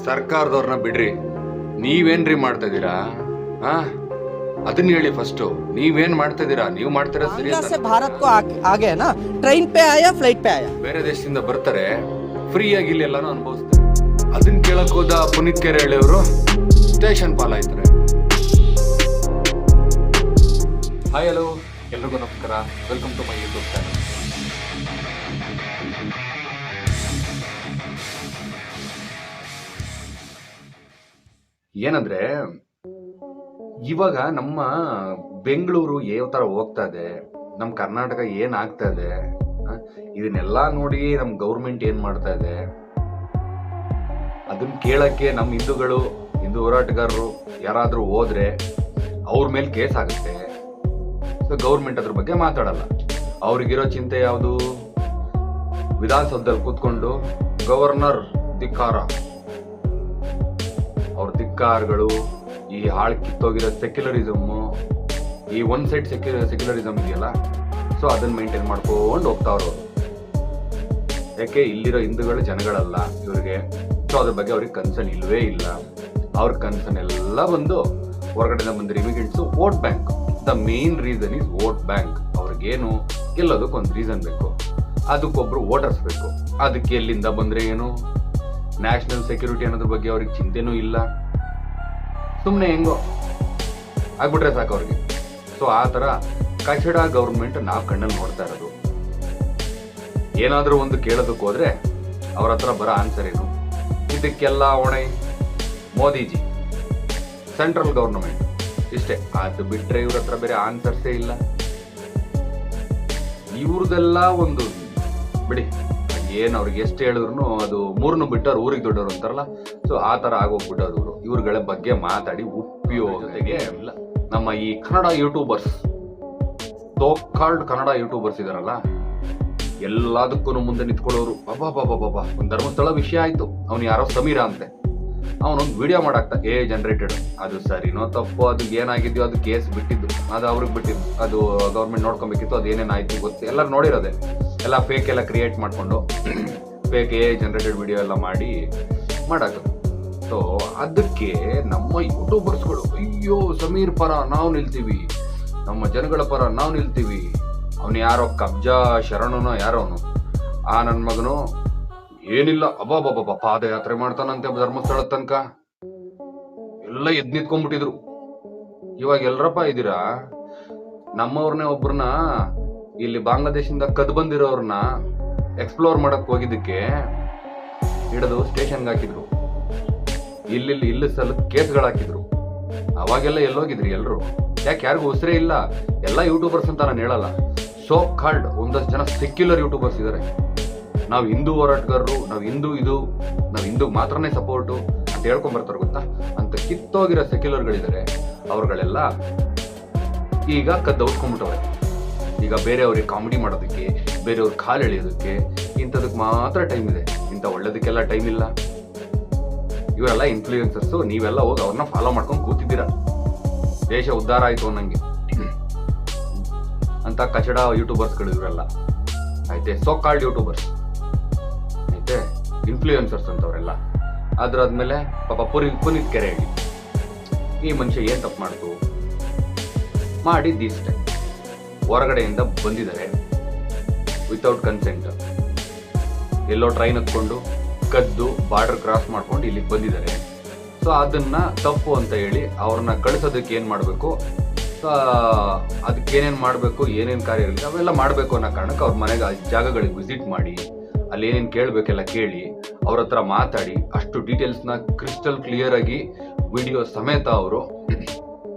ಸರ್ಕಾರದವ್ರನ್ನ ಬಿಡ್ರಿ, ನೀವೇನ್ರಿ ಮಾಡ್ತಾ ಇದೀರಾ? ಅದನ್ನ ಹೇಳಿ ಫಸ್ಟ್. ನೀವೇನ್ ಮಾಡ್ತಾ ಇದೀರಾ? ನೀವು ಮಾಡ್ತೀರಾ ಸರಿ से भारत को आगे है ना, ट्रेन पे आया फ्लाइट पे आया. ಬೇರೆ ದೇಶದಿಂದ ಬರ್ತಾರೆ, ಫ್ರೀ ಆಗಿ ಇಲ್ಲಿ ಎಲ್ಲಾನು ಅನುಭವಿಸ್ತಾರೆ. ಅದನ್ನ ಕೇಳಕ್ ಹೋದ ಪುನೀತ್ ಕೆರೆಹಳ್ಳಿ ಅವರು ಸ್ಟೇಷನ್ ಪಾಲಾಯ್ತಾರೆ. ಹಾಯ್ ಹಲೋ ಎಲ್ರಿಗೂ ನಮಸ್ಕಾರ, welcome to my YouTube channel. ಏನಂದ್ರೆ ಇವಾಗ ನಮ್ಮ ಬೆಂಗಳೂರು ಯಾವ ತರ ಹೋಗ್ತಾ ಇದೆ, ನಮ್ಮ ಕರ್ನಾಟಕ ಏನ್ ಆಗ್ತಾ ಇದೆ, ಇದನ್ನೆಲ್ಲಾ ನೋಡಿ ನಮ್ ಗೌರ್ಮೆಂಟ್ ಏನ್ ಮಾಡ್ತಾ ಇದೆ ಅದನ್ನ ಕೇಳಕ್ಕೆ ನಮ್ಮ ಹಿಂದೂ ಹೋರಾಟಗಾರರು ಯಾರಾದ್ರೂ ಹೋದ್ರೆ ಅವ್ರ ಮೇಲೆ ಕೇಸ್ ಆಗುತ್ತೆ. ಸೊ ಗೌರ್ಮೆಂಟ್ ಅದ್ರ ಬಗ್ಗೆ ಮಾತಾಡಲ್ಲ. ಅವ್ರಿಗಿರೋ ಚಿಂತೆ ಯಾವುದು? ವಿಧಾನಸೌಧದಲ್ಲಿ ಕೂತ್ಕೊಂಡು ಗವರ್ನರ್ ಧಿಕ್ಕಾರ, ಅವ್ರ ಧಿಕ್ಕಾರಗಳು, ಈ ಹಾಳು ಕಿತ್ತೋಗಿರೋ ಸೆಕ್ಯುಲರಿಸಮ್, ಈ ಒನ್ ಸೈಡ್ ಸೆಕ್ಯುಲರಿಸಮ್ ಇದೆಯಲ್ಲ, ಸೊ ಅದನ್ನ ಮೇಂಟೈನ್ ಮಾಡ್ಕೊಂಡು ಹೋಗ್ತಾವ್ರು. ಯಾಕೆ ಇಲ್ಲಿರೋ ಹಿಂದೂಗಳು ಜನಗಳಲ್ಲ ಇವ್ರಿಗೆ, ಸೊ ಅದ್ರ ಬಗ್ಗೆ ಅವ್ರಿಗೆ ಕನ್ಸರ್ನ್ ಇಲ್ವೇ ಇಲ್ಲ. ಅವ್ರ ಕನ್ಸರ್ನ್ ಎಲ್ಲ ಬಂದು ಹೊರಗಡೆ ಬಂದಿರೋ immigrants vote bank. The main reason is vote bank. ಅವ್ರಿಗೇನು ಗೆಲ್ಲೋದಕ್ಕೊಂದು ರೀಸನ್ ಬೇಕು, ಅದಕ್ಕೊಬ್ರು ವೋಟರ್ಸ್ ಬೇಕು. ಅದಕ್ಕೆ ಎಲ್ಲಿಂದ ಬಂದ್ರೆ ಏನು, ನ್ಯಾಷನಲ್ ಸೆಕ್ಯೂರಿಟಿ ಅನ್ನೋದ್ರ ಬಗ್ಗೆ ಅವ್ರಿಗೆ ಚಿಂತೆನೂ ಇಲ್ಲ. ಸುಮ್ಮನೆ ಹೆಂಗೋ ಆಗ್ಬಿಟ್ರೆ ಸಾಕು ಅವ್ರಿಗೆ. ಸೊ ಆ ತರ ಕಚಡ ಗೌರ್ಮೆಂಟ್ ನಾವು ಕಣ್ಣಲ್ಲಿ ನೋಡ್ತಾ ಇರೋದು. ಏನಾದ್ರೂ ಒಂದು ಕೇಳೋದಕ್ಕೆ ಹೋದ್ರೆ ಅವ್ರ ಹತ್ರ ಬರೋ ಆನ್ಸರ್ ಏನು? ಇದಕ್ಕೆಲ್ಲ ಹೊಣೆ ಮೋದಿಜಿ, ಸೆಂಟ್ರಲ್ ಗೌರ್ಮೆಂಟ್, ಇಷ್ಟೇ. ಅದು ಬಿಟ್ರೆ ಇವ್ರ ಹತ್ರ ಬೇರೆ ಆನ್ಸರ್ಸೇ ಇಲ್ಲ. ಇವ್ರದೆಲ್ಲ ಒಂದು ಬಿಡಿ, ಏನ್ ಅವ್ರಿಗೆ ಎಷ್ಟು ಹೇಳಿದ್ರು ಅದು ಮೂರನ್ನು ಬಿಟ್ಟವ್ರು ಊರಿಗೆ ದೊಡ್ಡವ್ರು ಅಂತಾರಲ್ಲ, ಸೊ ಆ ತರ ಆಗೋಗ್ಬಿಟ್ಟವ್ರು ಇವರು. ಇವ್ರಗಳ ಬಗ್ಗೆ ಮಾತಾಡಿ ಉಪಯೋಗತೆಗೆ ಇಲ್ಲ. ನಮ್ಮ ಈ Kannada YouTubers, called Kannada YouTubers ಇದಾರಲ್ಲ, ಎಲ್ಲದಕ್ಕೂ ಮುಂದೆ ನಿಂತ್ಕೊಳ್ಳೋರು. ಬಾಬಾ ಒಂದ್ ಧರ್ಮಸ್ಥಳ ವಿಷಯ ಆಯ್ತು, ಅವ್ನು ಯಾರೋ ಸಮೀರ ಅಂತೆ, ಅವನೊಂದು ವಿಡಿಯೋ ಮಾಡಾಕ್ತ ಜನರೇಟೆಡ್. ಅದು ಸರಿನೋ ತಪ್ಪು, ಅದು ಏನಾಗಿದ್ಯೋ ಅದು ಕೇಸ್ ಬಿಟ್ಟಿದ್ದು, ಅದು ಅವ್ರಿಗೆ ಬಿಟ್ಟಿದ್ದು, ಅದು ಗೌರ್ಮೆಂಟ್ ನೋಡ್ಕೊಬೇಕಿತ್ತು. ಅದು ಏನೇನಾಯ್ತು ಗೊತ್ತು, ಎಲ್ಲರೂ ನೋಡಿರೋದೆ. ಎಲ್ಲ ಫೇಕ್ ಎಲ್ಲ ಕ್ರಿಯೇಟ್ ಮಾಡ್ಕೊಂಡು ಫೇಕ್ ಜನರೇಟೆಡ್ ವಿಡಿಯೋ ಎಲ್ಲ ಮಾಡಾಕೋದು. ಸೊ ಅದಕ್ಕೆ ನಮ್ಮ ಯೂಟ್ಯೂಬರ್ಸ್ಗಳು, ಅಯ್ಯೋ ಸಮೀರ್ ಪರ ನಾವು ನಿಲ್ತೀವಿ, ನಮ್ಮ ಜನಗಳ ಪರ ನಾವು ನಿಲ್ತೀವಿ, ಅವನು ಯಾರೋ ಕಬ್ಜಾ ಶರಣನೋ ಯಾರೋ ಅವನು, ಆ ನನ್ನ ಮಗನು ಏನಿಲ್ಲ ಅಬ್ಬಾಬಾಬಾ ಪಾದಯಾತ್ರೆ ಮಾಡ್ತಾನಂತೆ ಧರ್ಮಸ್ಥಳದ ತನಕ. ಎಲ್ಲ ಎದ್ ನಿಂತ್ಕೊಂಡ್ಬಿಟ್ಟಿದ್ರು. ಇವಾಗ ಎಲ್ರಪ್ಪ ಇದ್ದೀರಾ? ನಮ್ಮವ್ರನ್ನೇ ಒಬ್ರನ್ನ ಇಲ್ಲಿ ಬಾಂಗ್ಲಾದೇಶದಿಂದ ಕದ್ ಬಂದಿರೋರ್ನ ಎಕ್ಸ್ಪ್ಲೋರ್ ಮಾಡಕ್ ಹೋಗಿದ್ದಕ್ಕೆ ಹಿಡಿದು ಸ್ಟೇಷನ್ಗೆ ಹಾಕಿದ್ರು. ಇಲ್ಲಿ ಸಲ ಕೇಸ್ಗಳು ಹಾಕಿದ್ರು. ಅವಾಗೆಲ್ಲ ಎಲ್ಲೋಗಿದ್ರಿ ಎಲ್ರು? ಯಾಕೆ ಯಾರಿಗೂ ಉಸಿರೇ ಇಲ್ಲ? ಎಲ್ಲ ಯೂಟ್ಯೂಬರ್ಸ್ ಅಂತ ನಾನು ಹೇಳಲ್ಲ, ಸೋ ಕಾಲ್ಡ್ ಒಂದಷ್ಟು ಜನ ಸೆಕ್ಯುಲರ್ ಯೂಟ್ಯೂಬರ್ಸ್ ಇದಾರೆ. ನಾವು ಹಿಂದೂ ಹೋರಾಟಗಾರರು, ನಾವು ಹಿಂದೂ ಮಾತ್ರನೇ ಸಪೋರ್ಟು ಅಂತ ಹೇಳ್ಕೊಂಡ್ ಬರ್ತಾರೆ ಗೊತ್ತಾ? ಅಂತ ಕಿತ್ತೋಗಿರೋ ಸೆಕ್ಯುಲರ್ಗಳಿದ್ದಾರೆ. ಅವ್ರುಗಳೆಲ್ಲ ಈಗ ಕದ್ದೌಸ್ಕೊಂಡ್ಬಿಟ್ಟವ್ರೆ. ಈಗ ಬೇರೆಯವ್ರಿಗೆ ಕಾಮಿಡಿ ಮಾಡೋದಕ್ಕೆ, ಬೇರೆಯವ್ರ ಕಾಲು ಎಳೆಯೋದಕ್ಕೆ, ಇಂಥದಕ್ಕೆ ಮಾತ್ರ ಟೈಮ್ ಇದೆ. ಇಂಥ ಒಳ್ಳೇದಕ್ಕೆಲ್ಲ ಟೈಮ್ ಇಲ್ಲ. ಇವರೆಲ್ಲ ಇನ್ಫ್ಲೂಯೆನ್ಸರ್ಸು. ನೀವೆಲ್ಲ ಹೋಗಿ ಅವ್ರನ್ನ ಫಾಲೋ ಮಾಡ್ಕೊಂಡು ಕೂತಿದ್ದೀರಾ. ದೇಶ ಉದ್ಧಾರ ಆಯ್ತು ಅನ್ನಂಗೆ ಅಂತ ಕಚಡ ಯೂಟ್ಯೂಬರ್ಸ್ಗಳು ಇವರೆಲ್ಲ. ಆಯ್ತೆ ಸೋ ಕಾಲ್ಡ್ ಯೂಟ್ಯೂಬರ್ಸ್, ಆಯ್ತೆ ಇನ್ಫ್ಲೂಯೆನ್ಸರ್ಸ್ ಅಂತವ್ರೆಲ್ಲ. ಅದ್ರಾದ್ಮೇಲೆ ಪಾಪ ಪುನೀತ್ ಕೆರೆಹಳ್ಳಿ, ಈ ಮನುಷ್ಯ ಏನ್ ತಪ್ಪು ಮಾಡ್ತು? ಮಾಡಿದ್ದಿಷ್ಟೇ, ಹೊರಗಡೆಯಿಂದ ಬಂದಿದ್ದಾರೆ ವಿತೌಟ್ ಕನ್ಸೆಂಟ್. ಎಲ್ಲೋ ಟ್ರೈನ್ ಹತ್ಕೊಂಡು ಕದ್ದು ಬಾರ್ಡರ್ ಕ್ರಾಸ್ ಮಾಡ್ಕೊಂಡು ಇಲ್ಲಿಗೆ ಬಂದಿದ್ದಾರೆ. ಸೊ ಅದನ್ನ ತಪ್ಪು ಅಂತ ಹೇಳಿ ಅವ್ರನ್ನ ಕಳಿಸೋದಕ್ಕೆ ಏನ್ ಮಾಡ್ಬೇಕು, ಅದಕ್ಕೆ ಏನೇನ್ ಮಾಡ್ಬೇಕು, ಏನೇನ್ ಕಾರ್ಯ ಇರುತ್ತೆ ಅವೆಲ್ಲ ಮಾಡ್ಬೇಕು ಅನ್ನೋ ಕಾರಣಕ್ಕೆ ಅವ್ರ ಮನೆಗೆ ಜಾಗಗಳಿಗೆ ವಿಸಿಟ್ ಮಾಡಿ, ಅಲ್ಲಿ ಏನೇನ್ ಕೇಳ್ಬೇಕೆಲ್ಲ ಕೇಳಿ, ಅವ್ರ ಹತ್ರ ಮಾತಾಡಿ, ಅಷ್ಟು ಡೀಟೇಲ್ಸ್ನ ಕ್ರಿಸ್ಟಲ್ ಕ್ಲಿಯರ್ ಆಗಿ ವಿಡಿಯೋ ಸಮೇತ ಅವರು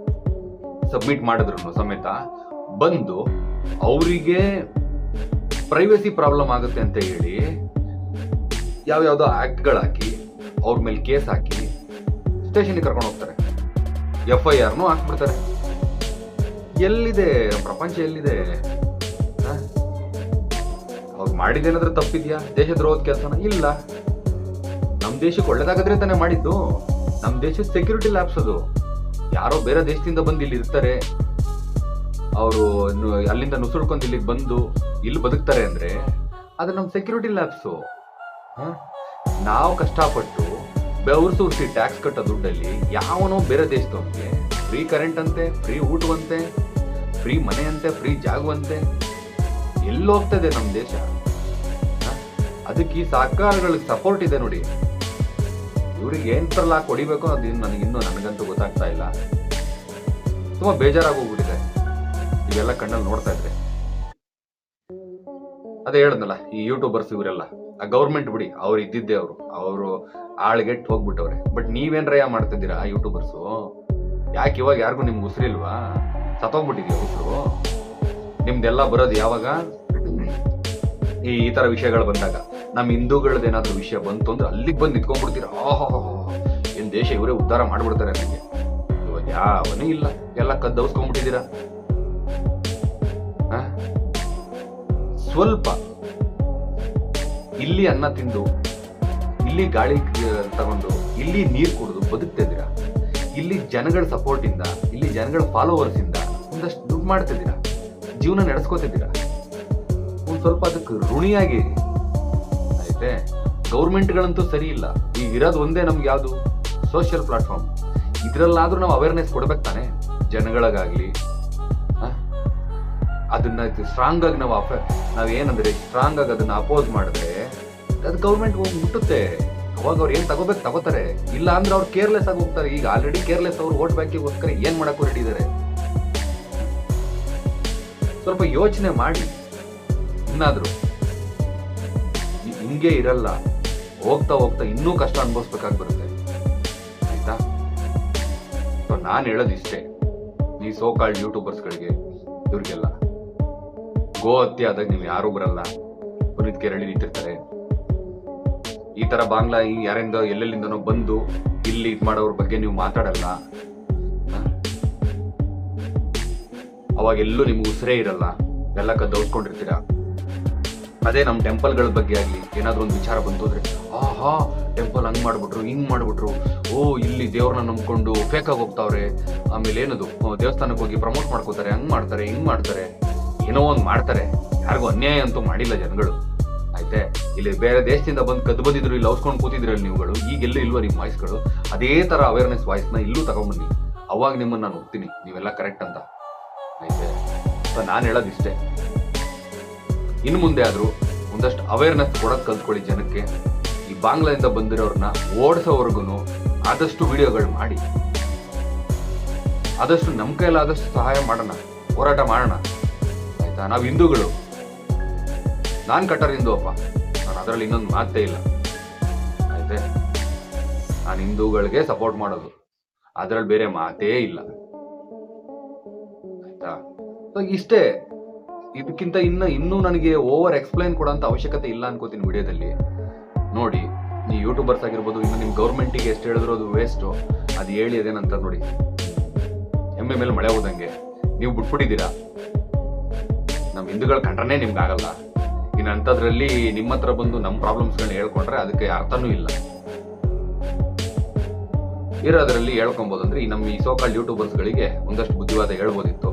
ಸಬ್ಮಿಟ್ ಮಾಡಿದ್ರು ಸಮೇತ ಬಂದು, ಅವರಿಗೆ ಪ್ರೈವಸಿ ಪ್ರಾಬ್ಲಮ್ ಆಗುತ್ತೆ ಅಂತ ಹೇಳಿ ಯಾವ್ಯಾವ್ದೋ ಆಕ್ಟ್ಗಳು ಹಾಕಿ ಅವ್ರ ಮೇಲೆ ಕೇಸ್ ಹಾಕಿ ಸ್ಟೇಷನ್ಗೆ ಕರ್ಕೊಂಡು ಹೋಗ್ತಾರೆ. FIR ಹಾಕ್ಬಿಡ್ತಾರೆ. ಎಲ್ಲಿದೆ ಪ್ರಪಂಚ? ಎಲ್ಲಿದೆ? ಅವ್ರು ಮಾಡಿದ್ದೇನಾದ್ರೂ ತಪ್ಪಿದ್ಯಾ? ದೇಶದ್ರೋಹದ ಕೆಲಸನ? ಇಲ್ಲ. ನಮ್ ದೇಶಕ್ಕೆ ಒಳ್ಳೇದಾಗದ್ರೆ ತಾನೇ ಮಾಡಿದ್ದು. ನಮ್ ದೇಶದ ಸೆಕ್ಯೂರಿಟಿ ಲ್ಯಾಬ್ಸ್ ಅದು. ಯಾರೋ ಬೇರೆ ದೇಶದಿಂದ ಬಂದು ಇಲ್ಲಿ ಇರ್ತಾರೆ, ಅವರು ಅಲ್ಲಿಂದ ನುಸುಳ್ಕೊಂಡು ಇಲ್ಲಿಗೆ ಬಂದು ಇಲ್ಲಿ ಬದುಕ್ತಾರೆ ಅಂದ್ರೆ ಅದು ನಮ್ಮ ಸೆಕ್ಯೂರಿಟಿ ಲ್ಯಾಬ್ಸು. ನಾವು ಕಷ್ಟಪಟ್ಟು ಬೆವರು ಸುರಿಸಿ ಟ್ಯಾಕ್ಸ್ ಕಟ್ಟೋ ದುಡ್ಡಲ್ಲಿ ಯಾವನೋ ಬೇರೆ ದೇಶದವನಿಗೆ ಫ್ರೀ ಕರೆಂಟ್ ಅಂತೆ, ಫ್ರೀ ಊಟವಂತೆ, ಫ್ರೀ ಮನೆ ಅಂತೆ, ಫ್ರೀ ಜಾಗವಂತೆ, ಎಲ್ಲೋಗ್ತದೆ ನಮ್ಮ ದೇಶ? ಅದಕ್ಕೆ ಈ ಸರ್ಕಾರಗಳಿಗೆ ಸಪೋರ್ಟ್ ಇದೆ ನೋಡಿ. ಇವ್ರಿಗೆ ಏನ್ ತರಲ್ಲ ಕೊಡಿಬೇಕು ಅದು ನನಗಂತೂ ಗೊತ್ತಾಗ್ತಾ ಇಲ್ಲ. ತುಂಬಾ ಬೇಜಾರಾಗಿ ಹೋಗ್ಬಿಟ್ಟಿದೆ ಇವೆಲ್ಲ ಕಣ್ಣಲ್ಲಿ ನೋಡ್ತಾ ಇದ್ರೆ. ಅದೇ ಹೇಳದ್ನಲ್ಲ, ಈ ಯೂಟ್ಯೂಬರ್ಸ್ ಇವರೆಲ್ಲ ಗೌರ್ಮೆಂಟ್ ಬಿಡಿ, ಅವ್ರು ಇದ್ದಿದ್ದೆ ಅವರು ಆಳ್ಗೆಟ್ಟು ಹೋಗ್ಬಿಟ್ಟವ್ರೆ. ಬಟ್ ನೀವೇನ್ರಯ್ಯ ಮಾಡ್ತಿದ್ದೀರಾ ಯೂಟ್ಯೂಬರ್ಸು? ಯಾಕೆ ಇವಾಗ ಯಾರಿಗೂ ನಿಮ್ಗೆ ಉಸಿರಿಲ್ವಾ? ಸತ್ತೋಗ್ಬಿಟ್ಟಿದ್ಯಾ ಉಸಿರು? ನಿಮ್ದೆಲ್ಲ ಬರೋದು ಯಾವಾಗ? ಈ ತರ ವಿಷಯಗಳು ಬಂದಾಗ. ನಮ್ಮ ಹಿಂದೂಗಳದ್ದು ಏನಾದ್ರು ವಿಷಯ ಬಂತು ಅಂದ್ರೆ ಅಲ್ಲಿಗೆ ಬಂದು ನಿಂತ್ಕೊಂಡ್ಬಿಡ್ತೀರಾ. ಏನ್ ದೇಶ ಇವರೇ ಉದ್ಧಾರ ಮಾಡ್ಬಿಡ್ತಾರೆ ನನಗೆ. ಇವಾಗ ಯಾವನೇ ಇಲ್ಲ, ಎಲ್ಲ ಕದ್ದವಸ್ಕೊಂಡ್ಬಿಟ್ಟಿದ್ದೀರಾ. ಸ್ವಲ್ಪ ಇಲ್ಲಿ ಅನ್ನ ತಿಂದು, ಇಲ್ಲಿ ಗಾಳಿ ತಗೊಂಡು, ಇಲ್ಲಿ ನೀರು ಕುಡಿದು ಬದುಕ್ತಿದ್ದೀರಾ. ಇಲ್ಲಿ ಜನಗಳ ಸಪೋರ್ಟ್ ಇಂದ, ಇಲ್ಲಿ ಜನಗಳ ಫಾಲೋವರ್ಸ್ ಇಂದ ಒಂದಷ್ಟು ದುಡ್ಡು ಮಾಡ್ತಿದ್ದೀರಾ, ಜೀವನ ನಡೆಸ್ಕೋತಿದ್ದೀರಾ. ಒಂದ್ ಸ್ವಲ್ಪ ಅದಕ್ಕೆ ಋಣಿಯಾಗಿ ಆಯ್ತೆ. ಗೌರ್ಮೆಂಟ್ಗಳಂತೂ ಸರಿ ಇಲ್ಲ. ಈಗ ಇರೋದು ಒಂದೇ ನಮ್ಗೆ ಯಾವುದು? Social platform. ಇದ್ರಲ್ಲಾದ್ರೂ ನಾವು ಅವೇರ್ನೆಸ್ ಕೊಡ್ಬೇಕು ತಾನೆ ಜನಗಳಿಗಾಗ್ಲಿ. ಅದನ್ನ ಸ್ಟ್ರಾಂಗ್ ಆಗಿ ನಾವೇನಂದ್ರೆ ಸ್ಟ್ರಾಂಗ್ ಆಗಿ ಅದನ್ನ ಅಪೋಸ್ ಮಾಡಿದ್ರೆ ಅದು ಗೌರ್ಮೆಂಟ್ ಹೋಗಿ ಮುಟ್ಟುತ್ತೆ. ಅವಾಗ ಅವ್ರು ಏನ್ ತಗೋಬೇಕು ತಗೋತಾರೆ. ಇಲ್ಲ ಅಂದ್ರೆ ಅವ್ರು ಕೇರ್ಲೆಸ್ ಆಗಿ ಹೋಗ್ತಾರೆ. ಈಗ ಆಲ್ರೆಡಿ ಕೇರ್ಲೆಸ್ ಅವ್ರು ವೋಟ್ ಬ್ಯಾಂಕಿಗೋಸ್ಕರ ಏನ್ ಮಾಡಕ್ಕೂ ರೆಡಿ ಇದಾರೆ. ಸ್ವಲ್ಪ ಯೋಚನೆ ಮಾಡಿ. ಇನ್ನಾದ್ರು ಹಿಂಗೆ ಇರಲ್ಲ, ಹೋಗ್ತಾ ಹೋಗ್ತಾ ಇನ್ನೂ ಕಷ್ಟ ಅನುಭವಿಸ್ಬೇಕಾಗಿ ಬರುತ್ತೆ. ಆಯ್ತಾ? ನಾನು ಹೇಳೋದು ಇಷ್ಟೇ, ಈ ಸೋ ಕಾಲ್ಡ್ ಯೂಟ್ಯೂಬರ್ಸ್ಗಳಿಗೆ, ಇವ್ರಿಗೆಲ್ಲ ಗೋ ಹತ್ಯೆ ಆದಾಗ ನೀವು ಯಾರು ಬರಲ್ಲ, ಪುನೀತ್ ಕೇರಳಿ ನಿಂತಿರ್ತಾರೆ. ಈ ತರ ಬಾಂಗ್ಲಾ ಯಾರಿಂದ ಎಲ್ಲೆಲ್ಲಿಂದನೋ ಬಂದು ಇಲ್ಲಿ ಇದ್ ಮಾಡೋರ ಬಗ್ಗೆ ನೀವು ಮಾತಾಡಲ್ಲ. ಅವಾಗ ಎಲ್ಲೂ ನಿಮ್ಗೆ ಉಸಿರೇ ಇರಲ್ಲ, ಎಲ್ಲ ಕದ್ದೌಸ್ಕೊಂಡಿರ್ತೀರಾ. ಅದೇ ನಮ್ಮ ಟೆಂಪಲ್ಗಳ ಬಗ್ಗೆ ಆಗ್ಲಿ ಏನಾದ್ರು ಒಂದು ವಿಚಾರ ಬಂತು ಅಂದ್ರೆ, ಟೆಂಪಲ್ ಹಂಗ್ ಮಾಡ್ಬಿಟ್ರು, ಹಿಂಗ್ ಮಾಡ್ಬಿಟ್ರು, ಇಲ್ಲಿ ದೇವ್ರನ್ನ ನಂಬ್ಕೊಂಡು ಫೇಕ್ ಆಗಿ ಹೋಗ್ತಾವ್ರೆ, ಆಮೇಲೆ ಏನದು ದೇವಸ್ಥಾನಕ್ಕೆ ಹೋಗಿ ಪ್ರಮೋಟ್ ಮಾಡ್ಕೋತಾರೆ, ಹಂಗ್ ಮಾಡ್ತಾರೆ, ಹಿಂಗ್ ಮಾಡ್ತಾರೆ, ಏನೋ ಒಂದ್ ಮಾಡ್ತಾರೆ. ಯಾರಿಗೂ ಅನ್ಯಾಯ ಅಂತೂ ಮಾಡಿಲ್ಲ ಜನಗಳು. ಆಯ್ತೆ? ಇಲ್ಲಿ ಬೇರೆ ದೇಶದಿಂದ ಬಂದು ಕದ್ದು ಬಂದಿದ್ರು, ಇಲ್ಲಿ ಔಸ್ಕೊಂಡು ಕೂತಿದ್ರಲ್ಲಿ ನೀವುಗಳು. ಈಗೆಲ್ಲೂ ಇಲ್ವ ನಿಮ್ಮ ವಾಯ್ಸ್ಗಳು? ಅದೇ ತರ ಅವೇರ್ನೆಸ್ ವಾಯ್ಸ್ನ ಇಲ್ಲೂ ತಗೊಂಡ್ಬನ್ನಿ. ಅವಾಗ ನಿಮ್ಮನ್ನ ನಾನು ಒಪ್ತೀನಿ ನೀವೆಲ್ಲ ಕರೆಕ್ಟ್ ಅಂತ. ಆಯ್ತೆ? ನಾನು ಹೇಳೋದಿಷ್ಟೇ, ಇನ್ನು ಮುಂದೆ ಆದ್ರೂ ಒಂದಷ್ಟು ಅವೇರ್ನೆಸ್ ಕೊಡೋದು ಕಲ್ತ್ಕೊಳ್ಳಿ ಜನಕ್ಕೆ. ಈ ಬಾಂಗ್ಲಾದಿಂದ ಬಂದಿರೋರ್ನ ಓಡಿಸೋವರೆಗೂ ಆದಷ್ಟು ವಿಡಿಯೋಗಳು ಮಾಡಿ, ಆದಷ್ಟು ನಮ್ಮ ಕೈಲಾದಷ್ಟು ಸಹಾಯ ಮಾಡೋಣ, ಹೋರಾಟ ಮಾಡೋಣ. ಆಯ್ತಾ? ನಾವು ಹಿಂದೂಗಳು, ನಾನು ಕಟ್ಟರ್ ಹಿಂದೂ ಅಪ್ಪ, ನಾನು ಅದರಲ್ಲಿ ಇನ್ನೊಂದು ಮಾತೇ ಇಲ್ಲ. ಆಯ್ತೆ? ನಾನು ಹಿಂದೂಗಳಿಗೆ ಸಪೋರ್ಟ್ ಮಾಡೋದು, ಅದರಲ್ಲಿ ಬೇರೆ ಮಾತೇ ಇಲ್ಲ. ಆಯ್ತಾ? ಇಷ್ಟೇ. ಇದಕ್ಕಿಂತ ಇನ್ನೂ ನನಗೆ ಓವರ್ ಎಕ್ಸ್ಪ್ಲೈನ್ ಕೊಡೋಂಥ ಅವಶ್ಯಕತೆ ಇಲ್ಲ ಅನ್ಕೋತೀನಿ ವಿಡಿಯೋದಲ್ಲಿ. ನೋಡಿ, ಈ ಯೂಟ್ಯೂಬರ್ಸ್ ಆಗಿರ್ಬೋದು, ಇನ್ನು ನಿಮ್ಮ ಗೌರ್ಮೆಂಟಿಗೆ ಎಷ್ಟು ಹೇಳಿದ್ರು ಅದು ವೇಸ್ಟು. ಅದು ಹೇಳಿ ಅದೇನಂತ ನೋಡಿ, ಎಮ್ಮೆ ಮೇಲೆ ಮಳೆ ಹೋದಂಗೆ ನೀವು ಬಿಟ್ಬಿಟ್ಟಿದ್ದೀರಾ. ನಮ್ಮ ಹಿಂದೂಗಳು ಕಂಡ್ರೇ ನಿಮ್ಗೆ ಆಗಲ್ಲ. ಇನ್ನು ಅಂಥದ್ರಲ್ಲಿ ನಿಮ್ಮ ಹತ್ರ ಬಂದು ನಮ್ಮ ಪ್ರಾಬ್ಲಮ್ಸ್ಗಳನ್ನ ಹೇಳ್ಕೊಂಡ್ರೆ ಅದಕ್ಕೆ ಅರ್ಥನೂ ಇಲ್ಲ. ಇರೋದ್ರಲ್ಲಿ ಹೇಳ್ಕೊಬೋದಂದ್ರೆ ಈ ನಮ್ಮ ಈ ಸೋಕಾಲ್ಡ್ ಯೂಟ್ಯೂಬರ್ಸ್ಗಳಿಗೆ ಒಂದಷ್ಟು ಬುದ್ಧಿವಾದ ಹೇಳ್ಬೋದಿತ್ತು,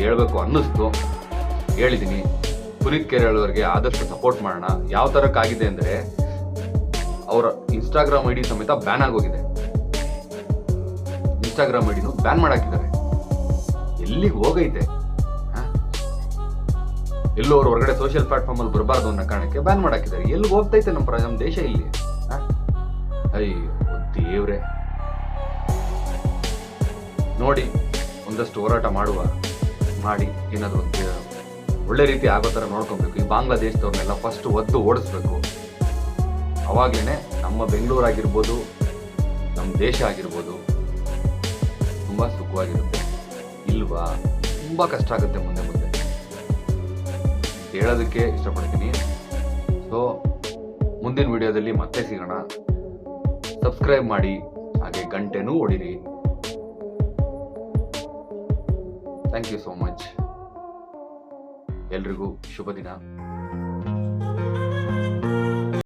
ಹೇಳ್ಬೇಕು ಅನ್ನಿಸ್ತು, ಹೇಳಿದ್ದೀನಿ. ಪುನೀತ್ ಕೇರಳವ್ರಿಗೆ ಆದಷ್ಟು ಸಪೋರ್ಟ್ ಮಾಡೋಣ. ಯಾವ ತರಕ್ಕಾಗಿದೆ ಅಂದ್ರೆ ಅವರ ಇನ್ಸ್ಟಾಗ್ರಾಮ್ ಐಡಿ ಸಮೇತ ಬ್ಯಾನ್ ಆಗೋಗಿದೆ. ಇನ್ಸ್ಟಾಗ್ರಾಮ್ ಐಡಿನೂ ಬ್ಯಾನ್ ಮಾಡಾಕಿದ್ದಾರೆ. ಎಲ್ಲಿಗೆ ಹೋಗೈತೆ? ಎಲ್ಲೋ ಅವ್ರ ಹೊರಗಡೆ ಸೋಷಿಯಲ್ ಪ್ಲಾಟ್ಫಾರ್ಮ್ ಅಲ್ಲಿ ಬರಬಾರ್ದು ಅನ್ನೋ ಕಾರಣಕ್ಕೆ ಬ್ಯಾನ್ ಮಾಡಾಕಿದ್ದಾರೆ. ಎಲ್ಲಿಗೆ ಹೋಗ್ತೈತೆ ನಮ್ಮ ದೇಶ ಇಲ್ಲಿ? ಅಯ್ಯೋ ದೇವ್ರೆ. ನೋಡಿ, ಒಂದಷ್ಟು ಹೋರಾಟ ಮಾಡಿ ಏನಾದ್ರು ಒಳ್ಳೆ ರೀತಿ ಆಗೋ ಥರ ನೋಡ್ಕೊಬೇಕು. ಈ ಬಾಂಗ್ಲಾದೇಶದವ್ರನ್ನೆಲ್ಲ ಫಸ್ಟ್ ಒದ್ದು ಓಡಿಸ್ಬೇಕು. ಅವಾಗಲೇ ನಮ್ಮ ಬೆಂಗಳೂರು ಆಗಿರ್ಬೋದು, ನಮ್ಮ ದೇಶ ಆಗಿರ್ಬೋದು ತುಂಬ ಸುಖವಾಗಿರುತ್ತೆ. ಇಲ್ವಾ? ತುಂಬ ಕಷ್ಟ ಆಗುತ್ತೆ ಮುಂದೆ ಹೇಳೋದಕ್ಕೆ ಇಷ್ಟಪಡ್ತೀನಿ. ಸೊ ಮುಂದಿನ ವಿಡಿಯೋದಲ್ಲಿ ಮತ್ತೆ ಸಿಗೋಣ. ಸಬ್ಸ್ಕ್ರೈಬ್ ಮಾಡಿ, ಹಾಗೆ ಗಂಟೆನೂ ಹೊಡಿರಿ. Thank you so much. ಎಲ್ರಿಗೂ ಶುಭ ದಿನ.